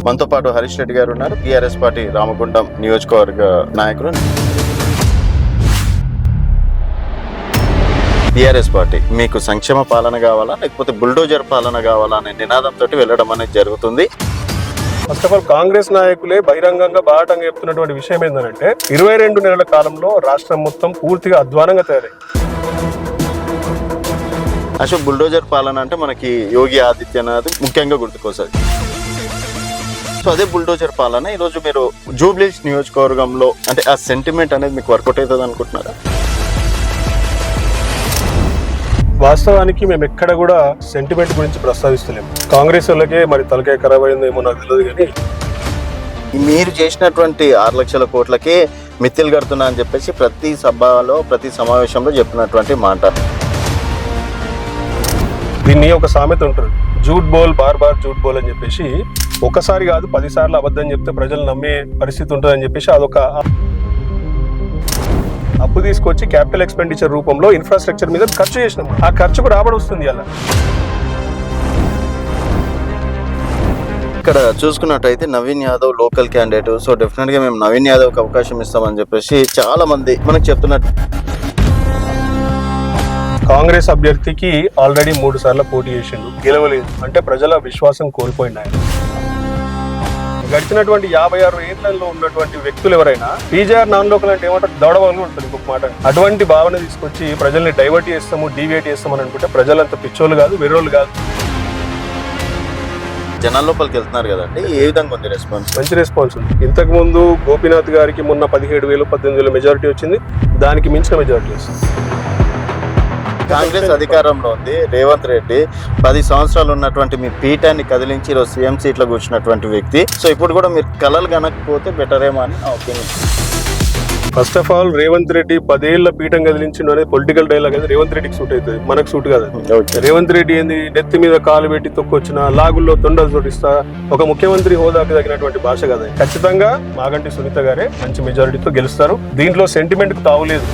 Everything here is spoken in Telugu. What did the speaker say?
మనతో పాటు హరీష్ రెడ్డి గారు ఉన్నారు, టీఆర్ఎస్ పార్టీ రామగుండం నియోజకవర్గ నాయకులు. టీఆర్ఎస్ పార్టీ మీకు సంక్షేమ పాలన కావాలా లేకపోతే బుల్డోజర్ పాలన కావాలా అనే నినాదంతో వెళ్ళడం అనేది జరుగుతుంది. ఫస్ట్ ఆఫ్ ఆల్ కాంగ్రెస్ నాయకులే బహిరంగంగా బాటంగా చెప్తున్నటువంటి విషయం ఏంటంటే 22 నెలల కాలంలో రాష్ట్రం మొత్తం పూర్తిగా అధ్వానంగా తయారై. అసలు బుల్డోజర్ పాలన అంటే మనకి యోగి ఆదిత్యనాథ్ ముఖ్యంగా గుర్తుకొస్తుంది. సో అదే బుల్డోజర్ పాలన ఈరోజు మీరు జూబ్లీహిల్స్ నియోజకవర్గంలో అంటే ఆ సెంటిమెంట్ అనేది మీకు వర్కౌట్ అవుతుంది అనుకుంటున్నారా? వాస్తవానికి మేము ఎక్కడ కూడా సెంటిమెంట్ గురించి ప్రస్తావిస్తలేము. కాంగ్రెస్ వాళ్ళకే మరి తలకాయ ఖరాబ్ అయిందేమో నాకు తెలియదు, కానీ మీరు చేసినటువంటి 6 లక్షల కోట్లకే మిత్తిలు కడుతున్నా అని చెప్పేసి ప్రతి సభలో ప్రతి సమావేశంలో చెప్పినటువంటి మాట. దీన్ని ఒక సామెత ఉంటుంది, జూట్ బోల్ బార్ బార్ జూట్ బోల్ అని చెప్పేసి. ఒకసారి కాదు 10 సార్లు అబద్ధం చెప్తే ప్రజలు నమ్మే పరిస్థితి ఉంటుంది అని చెప్పేసి అదొక అప్పు తీసుకొచ్చి క్యాపిటల్ ఎక్స్పెండిచర్ రూపంలో ఇన్ఫ్రాస్ట్రక్చర్ మీద ఖర్చు చేసినాం. ఆ ఖర్చుకు రాబడి వస్తుంది. అలా ఇక్కడ చూసుకున్నట్టయితే Naveen Yadav local candidate. So definite గా మేము నవీన్ యాదవ్ కి అవకాశం ఇస్తామని చెప్పేసి చాలా మంది మనకు చెప్తున్నట్టు. కాంగ్రెస్ అభ్యర్థికి ఆల్రెడీ 3 సార్లు పోటీ చేసిండు, గెలవలేదు అంటే ప్రజల విశ్వాసం కోల్పోయింది ఆయన. గడిచినటువంటి 56 ఏళ్లలో ఉన్నటువంటి వ్యక్తులు ఎవరైనా టీజీఆర్ నాన్ లోకల్ అంటే ఏమంటారు, దౌడవాళ్ళు ఉంటుంది ఇంకొక మాట. అటువంటి భావన తీసుకొచ్చి ప్రజల్ని డైవర్ట్ చేస్తాము, డీవియేట్ చేస్తామని అనుకుంటే ప్రజలంతా పిచ్చోళ్ళు కాదు, వెర్రోళ్ళు కాదు. జనాల లోపలికి వెళ్తున్నారు కదండి, ఏ విధంగా ఉంది రెస్పాన్స్? మంచి రెస్పాన్స్ ఉంది. ఇంతకు ముందు గోపీనాథ్ గారికి మొన్న 17,000 18,000 మెజారిటీ వచ్చింది, దానికి మించిన మెజారిటీ వస్తుంది. కాంగ్రెస్ అధికారంలో ఉంది, రేవంత్ రెడ్డి 10 సంవత్సరాలు ఉన్నటువంటి మీ పీఠాన్ని కదిలించి ఈరోజు సీఎం సీట్లో కూర్చున్నటువంటి వ్యక్తి. సో ఇప్పుడు కూడా మీరు కలలు కనకపోతే బెటర్ ఏమో అని నా opinion. First of all Revanth Reddy 10 ఏళ్ల పీఠం కదిలించిండు అనేది పొలిటికల్ డైలాగ్. అది రేవంత్ రెడ్డికి సూట్ అవుతుంది, మనకు సూట్ కాదు. రేవంత్ రెడ్డి ఏంది, నెత్తి మీద కాలు పెట్టి తొక్కొచ్చిన లాగుల్లో తొండలు చోటిస్తా ఒక ముఖ్యమంత్రి హోదాకి తగినటువంటి భాష కదా. ఖచ్చితంగా మాగంటి సునీత గారే మంచి మెజారిటీతో గెలుస్తారు. దీంట్లో సెంటిమెంట్ కు తావులేదు.